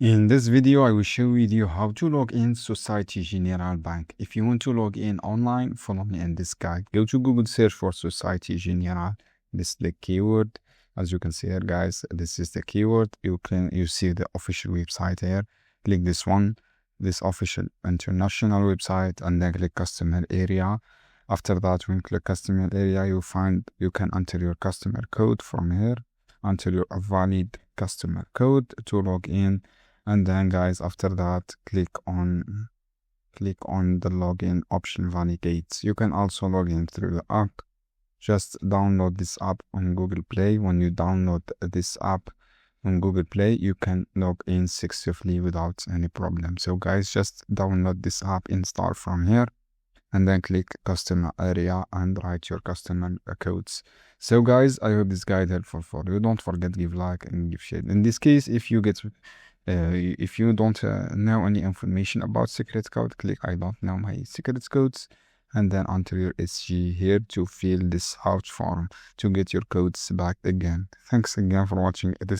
In this video, I will show you how to log in Societe Generale Bank. If you want to log in online, follow me in this guide. Go to Google, search for Societe Generale. This is the keyword. As you can see here, guys, this is the keyword. You see the official website here. Click this one, this official international website, and then click customer area. After that, when you click customer area, you can enter your customer code from here until you a valid customer code to log in. And then, guys, after that, click on the login option, validate. You can also log in through the app. Just download this app on Google Play. When you download this app on Google Play, you can log in successfully without any problem. So guys, just download this app, install from here, and then click customer area and write your customer codes. So guys, I hope this guide helpful for you. Don't forget give like and give share. In this case, if you don't know any information about secret code, click I don't know my secret codes, and then enter your SG here to fill this out form to get your codes back again. Thanks again for watching this.